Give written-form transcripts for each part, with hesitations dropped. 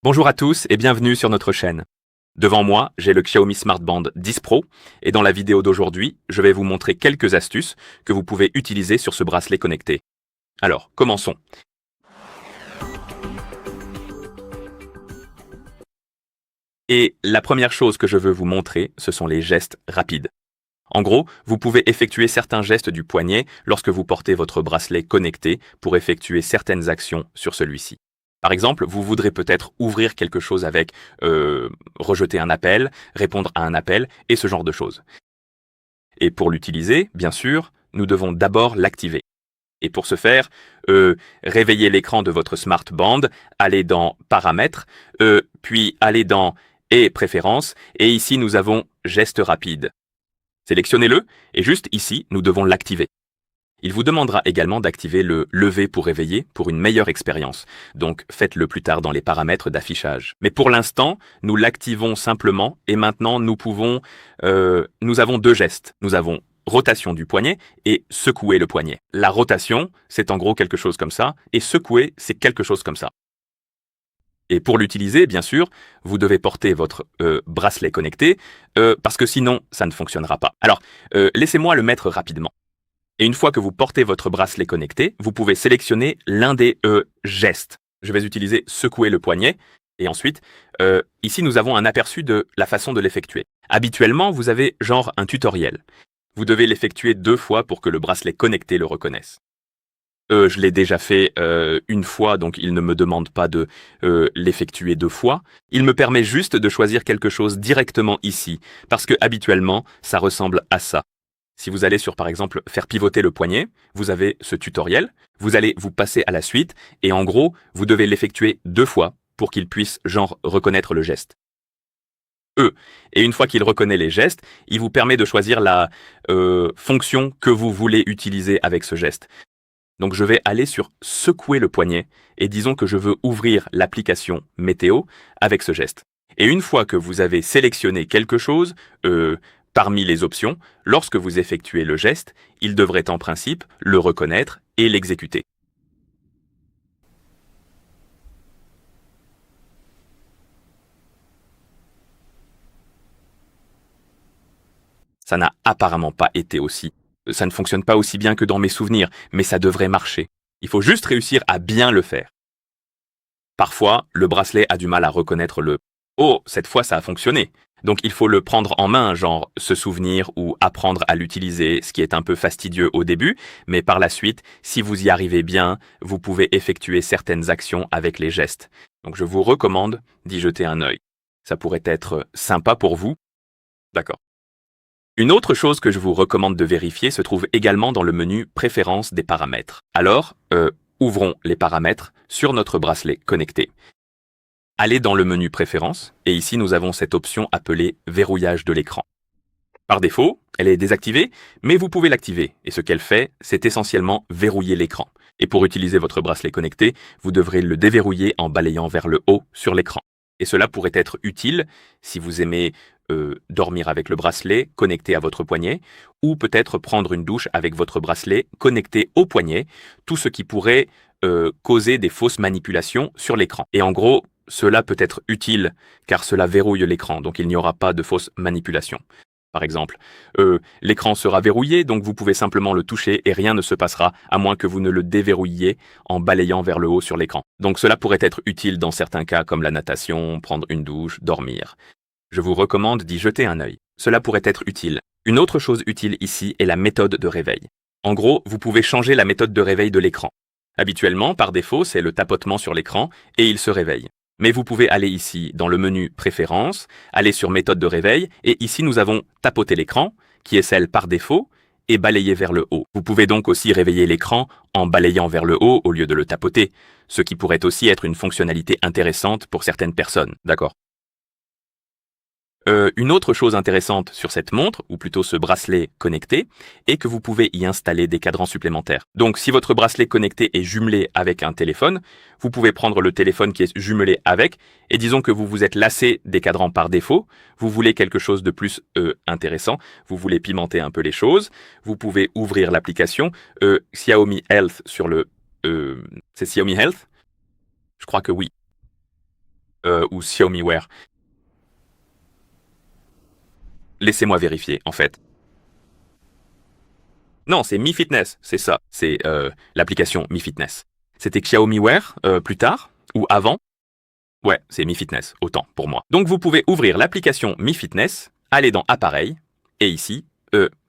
Bonjour à tous et bienvenue sur notre chaîne. Devant moi, j'ai le Xiaomi Smart Band 10 Pro et dans la vidéo d'aujourd'hui, je vais vous montrer quelques astuces que vous pouvez utiliser sur ce bracelet connecté. Alors, commençons. Et la première chose que je veux vous montrer, ce sont les gestes rapides. En gros, vous pouvez effectuer certains gestes du poignet lorsque vous portez votre bracelet connecté pour effectuer certaines actions sur celui-ci. Par exemple, vous voudrez peut-être ouvrir quelque chose avec rejeter un appel, répondre à un appel et ce genre de choses. Et pour l'utiliser, bien sûr, nous devons d'abord l'activer. Et pour ce faire, réveillez l'écran de votre Smart Band, allez dans Paramètres, puis allez dans Et Préférences, et ici nous avons Gestes rapides. Sélectionnez-le, et juste ici, nous devons l'activer. Il vous demandera également d'activer le lever pour réveiller pour une meilleure expérience. Donc faites-le plus tard dans les paramètres d'affichage. Mais pour l'instant, nous l'activons simplement et maintenant nous avons deux gestes. Nous avons rotation du poignet et secouer le poignet. La rotation, c'est en gros quelque chose comme ça et secouer, c'est quelque chose comme ça. Et pour l'utiliser, bien sûr, vous devez porter votre bracelet connecté parce que sinon, ça ne fonctionnera pas. Alors, laissez-moi le mettre rapidement. Et une fois que vous portez votre bracelet connecté, vous pouvez sélectionner l'un des gestes. Je vais utiliser secouer le poignet. Et ensuite, ici, nous avons un aperçu de la façon de l'effectuer. Habituellement, vous avez genre un tutoriel. Vous devez l'effectuer 2 fois pour que le bracelet connecté le reconnaisse. Je l'ai déjà fait une fois, donc il ne me demande pas de l'effectuer 2 fois. Il me permet juste de choisir quelque chose directement ici, parce que habituellement, ça ressemble à ça. Si vous allez sur, par exemple, faire pivoter le poignet, vous avez ce tutoriel, vous allez vous passer à la suite, et en gros, vous devez l'effectuer 2 fois pour qu'il puisse, genre, reconnaître le geste. Et une fois qu'il reconnaît les gestes, il vous permet de choisir la fonction que vous voulez utiliser avec ce geste. Donc je vais aller sur secouer le poignet, et disons que je veux ouvrir l'application météo avec ce geste. Et une fois que vous avez sélectionné quelque chose, parmi les options, lorsque vous effectuez le geste, il devrait en principe le reconnaître et l'exécuter. Ça n'a apparemment pas été aussi. Ça ne fonctionne pas aussi bien que dans mes souvenirs, mais ça devrait marcher. Il faut juste réussir à bien le faire. Parfois, le bracelet a du mal à reconnaître le «Oh, cette fois ça a fonctionné». Donc il faut le prendre en main, genre se souvenir ou apprendre à l'utiliser, ce qui est un peu fastidieux au début, mais par la suite, si vous y arrivez bien, vous pouvez effectuer certaines actions avec les gestes. Donc je vous recommande d'y jeter un œil. Ça pourrait être sympa pour vous. D'accord. Une autre chose que je vous recommande de vérifier se trouve également dans le menu Préférences des paramètres. Alors, ouvrons les paramètres sur notre bracelet connecté. Allez dans le menu Préférences, et ici nous avons cette option appelée Verrouillage de l'écran. Par défaut, elle est désactivée, mais vous pouvez l'activer, et ce qu'elle fait, c'est essentiellement verrouiller l'écran. Et pour utiliser votre bracelet connecté, vous devrez le déverrouiller en balayant vers le haut sur l'écran. Et cela pourrait être utile si vous aimez dormir avec le bracelet connecté à votre poignet, ou peut-être prendre une douche avec votre bracelet connecté au poignet, tout ce qui pourrait causer des fausses manipulations sur l'écran. Et en gros, cela peut être utile car cela verrouille l'écran, donc il n'y aura pas de fausses manipulations. Par exemple, l'écran sera verrouillé, donc vous pouvez simplement le toucher et rien ne se passera, à moins que vous ne le déverrouilliez en balayant vers le haut sur l'écran. Donc cela pourrait être utile dans certains cas comme la natation, prendre une douche, dormir. Je vous recommande d'y jeter un œil. Cela pourrait être utile. Une autre chose utile ici est la méthode de réveil. En gros, vous pouvez changer la méthode de réveil de l'écran. Habituellement, par défaut, c'est le tapotement sur l'écran et il se réveille. Mais vous pouvez aller ici dans le menu Préférences, aller sur Méthode de réveil, et ici nous avons tapoter l'écran, qui est celle par défaut, et balayer vers le haut. Vous pouvez donc aussi réveiller l'écran en balayant vers le haut au lieu de le tapoter, ce qui pourrait aussi être une fonctionnalité intéressante pour certaines personnes. D'accord. Une autre chose intéressante sur cette montre, ou plutôt ce bracelet connecté, est que vous pouvez y installer des cadrans supplémentaires. Donc si votre bracelet connecté est jumelé avec un téléphone, vous pouvez prendre le téléphone qui est jumelé avec, et disons que vous vous êtes lassé des cadrans par défaut, vous voulez quelque chose de plus intéressant, vous voulez pimenter un peu les choses, vous pouvez ouvrir l'application Xiaomi Health sur le... c'est Xiaomi Health? Je crois que oui. ou Xiaomi Wear. Laissez-moi vérifier, en fait. Non, c'est Mi Fitness, c'est ça. C'est l'application Mi Fitness. C'était Xiaomi Wear plus tard ou avant? Ouais, c'est Mi Fitness, autant pour moi. Donc vous pouvez ouvrir l'application Mi Fitness, aller dans Appareil, et ici,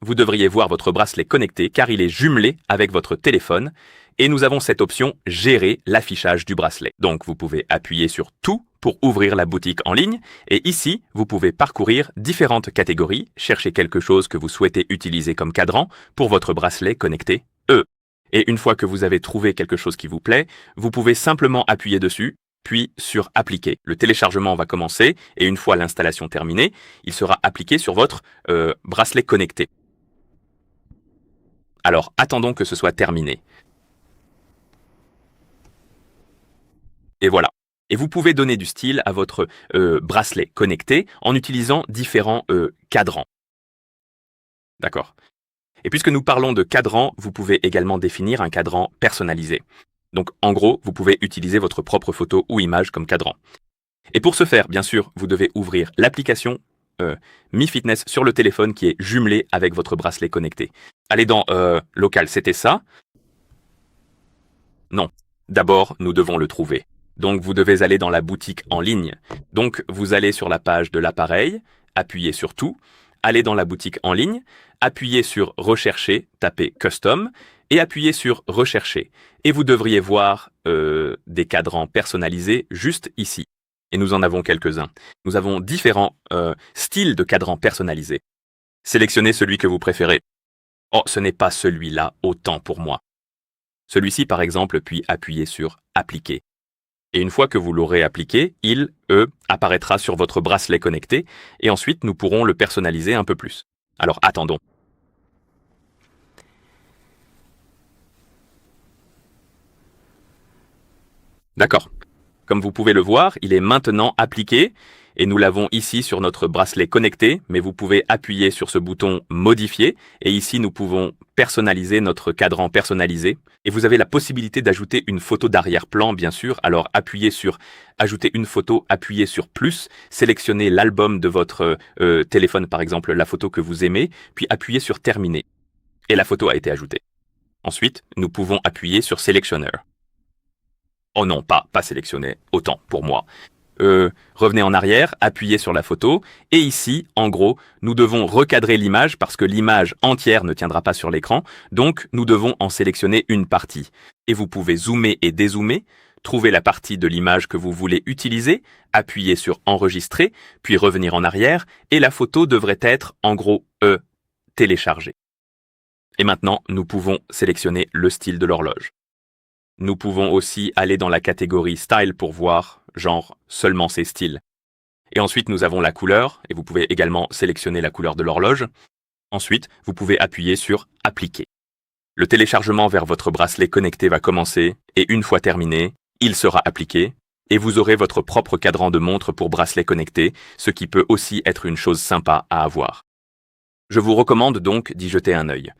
vous devriez voir votre bracelet connecté car il est jumelé avec votre téléphone, et nous avons cette option Gérer l'affichage du bracelet. Donc vous pouvez appuyer sur Tout pour ouvrir la boutique en ligne, et ici, vous pouvez parcourir différentes catégories, chercher quelque chose que vous souhaitez utiliser comme cadran pour votre bracelet connecté E. Et une fois que vous avez trouvé quelque chose qui vous plaît, vous pouvez simplement appuyer dessus, puis sur Appliquer. Le téléchargement va commencer et une fois l'installation terminée, il sera appliqué sur votre bracelet connecté. Alors attendons que ce soit terminé. Et voilà. Et vous pouvez donner du style à votre bracelet connecté en utilisant différents cadrans. D'accord. Et puisque nous parlons de cadran, vous pouvez également définir un cadran personnalisé. Donc en gros, vous pouvez utiliser votre propre photo ou image comme cadran. Et pour ce faire, bien sûr, vous devez ouvrir l'application Mi Fitness sur le téléphone qui est jumelée avec votre bracelet connecté. Allez dans Local, c'était ça? Non. D'abord, nous devons le trouver. Donc vous devez aller dans la boutique en ligne. Donc vous allez sur la page de l'appareil, appuyez sur Tout, allez dans la boutique en ligne, appuyez sur Rechercher, tapez Custom et appuyez sur Rechercher. Et vous devriez voir des cadrans personnalisés juste ici. Et nous en avons quelques-uns. Nous avons différents styles de cadrans personnalisés. Sélectionnez celui que vous préférez. Oh, ce n'est pas celui-là, autant pour moi. Celui-ci, par exemple, puis appuyez sur Appliquer. Et une fois que vous l'aurez appliqué, il, apparaîtra sur votre bracelet connecté, et ensuite nous pourrons le personnaliser un peu plus. Alors attendons. D'accord. Comme vous pouvez le voir, il est maintenant appliqué, et nous l'avons ici sur notre bracelet connecté, mais vous pouvez appuyer sur ce bouton Modifier, et ici nous pouvons personnaliser notre cadran personnalisé, et vous avez la possibilité d'ajouter une photo d'arrière-plan, bien sûr, alors appuyez sur Ajouter une photo, appuyez sur Plus, sélectionnez l'album de votre téléphone, par exemple la photo que vous aimez, puis appuyez sur Terminer, et la photo a été ajoutée. Ensuite, nous pouvons appuyer sur Selectioner. Oh non, pas sélectionné, autant pour moi. Revenez en arrière, appuyez sur la photo, et ici, en gros, nous devons recadrer l'image parce que l'image entière ne tiendra pas sur l'écran, donc nous devons en sélectionner une partie. Et vous pouvez zoomer et dézoomer, trouver la partie de l'image que vous voulez utiliser, appuyer sur Enregistrer, puis revenir en arrière, et la photo devrait être, en gros, téléchargée. Et maintenant, nous pouvons sélectionner le style de l'horloge. Nous pouvons aussi aller dans la catégorie Style pour voir, genre, seulement ces styles. Et ensuite, nous avons la couleur, et vous pouvez également sélectionner la couleur de l'horloge. Ensuite, vous pouvez appuyer sur Appliquer. Le téléchargement vers votre bracelet connecté va commencer, et une fois terminé, il sera appliqué, et vous aurez votre propre cadran de montre pour bracelet connecté, ce qui peut aussi être une chose sympa à avoir. Je vous recommande donc d'y jeter un œil.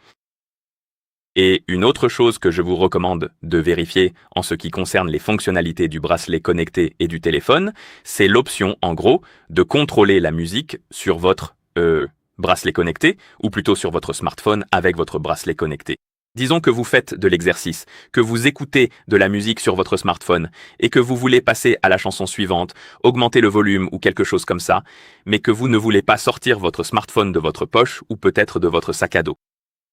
Et une autre chose que je vous recommande de vérifier en ce qui concerne les fonctionnalités du bracelet connecté et du téléphone, c'est l'option, en gros, de contrôler la musique sur votre bracelet connecté, ou plutôt sur votre smartphone avec votre bracelet connecté. Disons que vous faites de l'exercice, que vous écoutez de la musique sur votre smartphone et que vous voulez passer à la chanson suivante, augmenter le volume ou quelque chose comme ça, mais que vous ne voulez pas sortir votre smartphone de votre poche ou peut-être de votre sac à dos.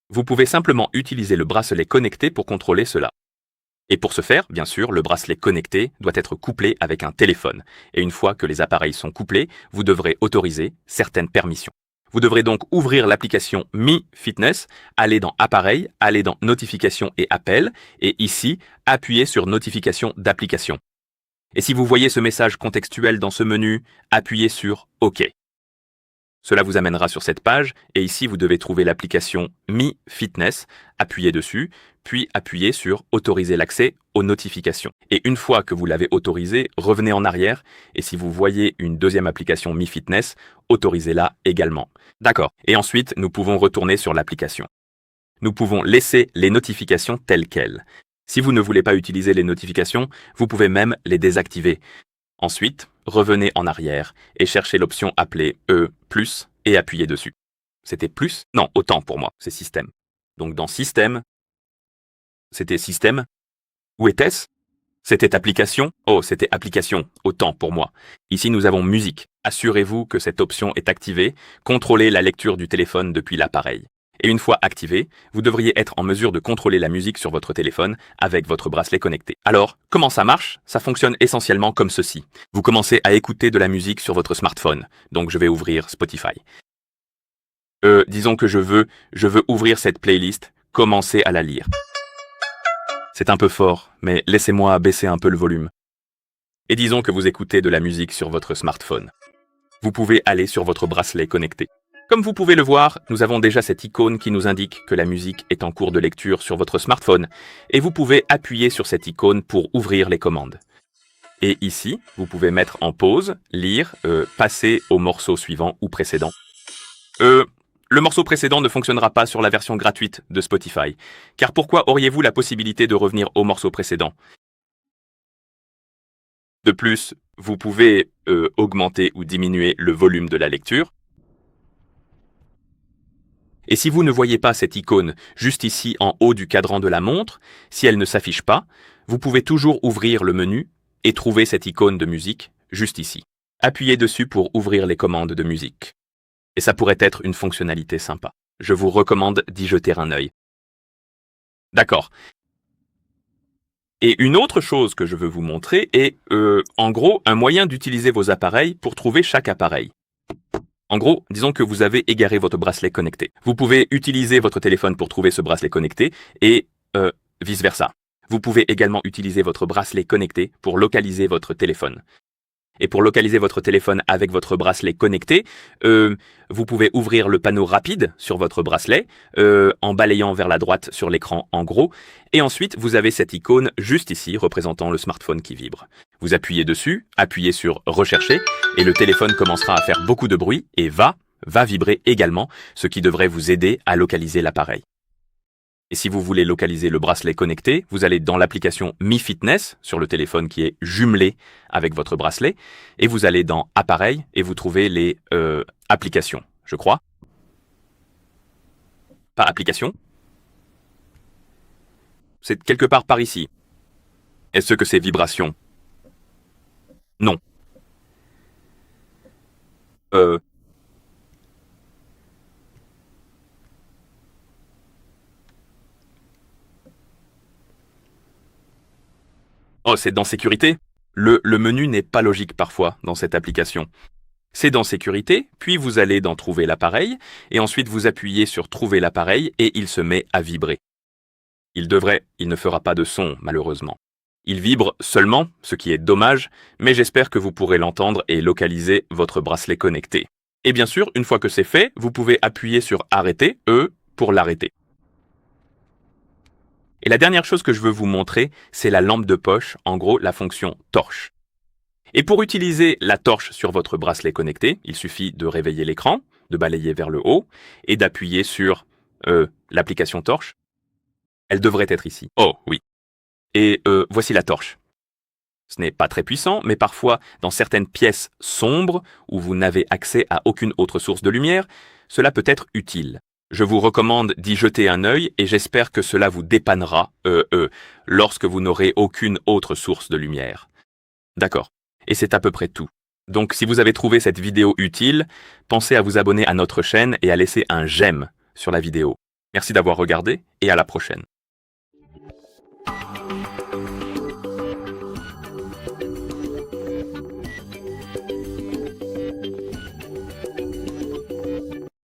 Vous pouvez simplement utiliser le bracelet connecté pour contrôler cela. Et pour ce faire, bien sûr, le bracelet connecté doit être couplé avec un téléphone. Et une fois que les appareils sont couplés, vous devrez autoriser certaines permissions. Vous devrez donc ouvrir l'application Mi Fitness, aller dans Appareil, aller dans Notifications et Appels, et ici, appuyer sur Notification d'application. Et si vous voyez ce message contextuel dans ce menu, appuyez sur OK. Cela vous amènera sur cette page et ici vous devez trouver l'application Mi Fitness, appuyez dessus, puis appuyez sur Autoriser l'accès aux notifications. Et une fois que vous l'avez autorisé, revenez en arrière et si vous voyez une deuxième application Mi Fitness, autorisez-la également. D'accord. Et ensuite, nous pouvons retourner sur l'application. Nous pouvons laisser les notifications telles quelles. Si vous ne voulez pas utiliser les notifications, vous pouvez même les désactiver. Ensuite, revenez en arrière et cherchez l'option appelée E+, et appuyez dessus. C'était plus? Non, autant pour moi, c'est système. Donc dans système, c'était système. Où était-ce? C'était application? Oh, c'était application, autant pour moi. Ici, nous avons musique. Assurez-vous que cette option est activée. Contrôlez la lecture du téléphone depuis l'appareil. Et une fois activé, vous devriez être en mesure de contrôler la musique sur votre téléphone avec votre bracelet connecté. Alors, comment ça marche? Ça fonctionne essentiellement comme ceci. Vous commencez à écouter de la musique sur votre smartphone. Donc, je vais ouvrir Spotify. Disons que je veux ouvrir cette playlist, commencer à la lire. C'est un peu fort, mais laissez-moi baisser un peu le volume. Et disons que vous écoutez de la musique sur votre smartphone. Vous pouvez aller sur votre bracelet connecté. Comme vous pouvez le voir, nous avons déjà cette icône qui nous indique que la musique est en cours de lecture sur votre smartphone, et vous pouvez appuyer sur cette icône pour ouvrir les commandes. Et ici, vous pouvez mettre en pause, lire, passer au morceau suivant ou précédent. Le morceau précédent ne fonctionnera pas sur la version gratuite de Spotify. Car pourquoi auriez-vous la possibilité de revenir au morceau précédent? De plus, vous pouvez augmenter ou diminuer le volume de la lecture. Et si vous ne voyez pas cette icône juste ici en haut du cadran de la montre, si elle ne s'affiche pas, vous pouvez toujours ouvrir le menu et trouver cette icône de musique juste ici. Appuyez dessus pour ouvrir les commandes de musique. Et ça pourrait être une fonctionnalité sympa. Je vous recommande d'y jeter un œil. D'accord. Et une autre chose que je veux vous montrer est, en gros, un moyen d'utiliser vos appareils pour trouver chaque appareil. En gros, disons que vous avez égaré votre bracelet connecté. Vous pouvez utiliser votre téléphone pour trouver ce bracelet connecté et vice-versa. Vous pouvez également utiliser votre bracelet connecté pour localiser votre téléphone. Et pour localiser votre téléphone avec votre bracelet connecté, vous pouvez ouvrir le panneau rapide sur votre bracelet en balayant vers la droite sur l'écran en gros. Et ensuite, vous avez cette icône juste ici représentant le smartphone qui vibre. Vous appuyez dessus, appuyez sur Rechercher et le téléphone commencera à faire beaucoup de bruit et va vibrer également, ce qui devrait vous aider à localiser l'appareil. Et si vous voulez localiser le bracelet connecté, vous allez dans l'application Mi Fitness sur le téléphone qui est jumelé avec votre bracelet et vous allez dans Appareil et vous trouvez les applications, je crois. Pas application. C'est quelque part par ici. Est-ce que c'est vibration? Non. Oh, c'est dans Sécurité? Le menu n'est pas logique parfois dans cette application. C'est dans Sécurité, puis vous allez dans Trouver l'appareil, et ensuite vous appuyez sur Trouver l'appareil et il se met à vibrer. Il ne fera pas de son, malheureusement. Il vibre seulement, ce qui est dommage, mais j'espère que vous pourrez l'entendre et localiser votre bracelet connecté. Et bien sûr, une fois que c'est fait, vous pouvez appuyer sur Arrêter, pour l'arrêter. Et la dernière chose que je veux vous montrer, c'est la lampe de poche, en gros la fonction torche. Et pour utiliser la torche sur votre bracelet connecté, il suffit de réveiller l'écran, de balayer vers le haut et d'appuyer sur l'application torche. Elle devrait être ici. Oh oui. Et voici la torche. Ce n'est pas très puissant, mais parfois, dans certaines pièces sombres où vous n'avez accès à aucune autre source de lumière, cela peut être utile. Je vous recommande d'y jeter un œil et j'espère que cela vous dépannera lorsque vous n'aurez aucune autre source de lumière. D'accord. Et c'est à peu près tout. Donc si vous avez trouvé cette vidéo utile, pensez à vous abonner à notre chaîne et à laisser un j'aime sur la vidéo. Merci d'avoir regardé et à la prochaine.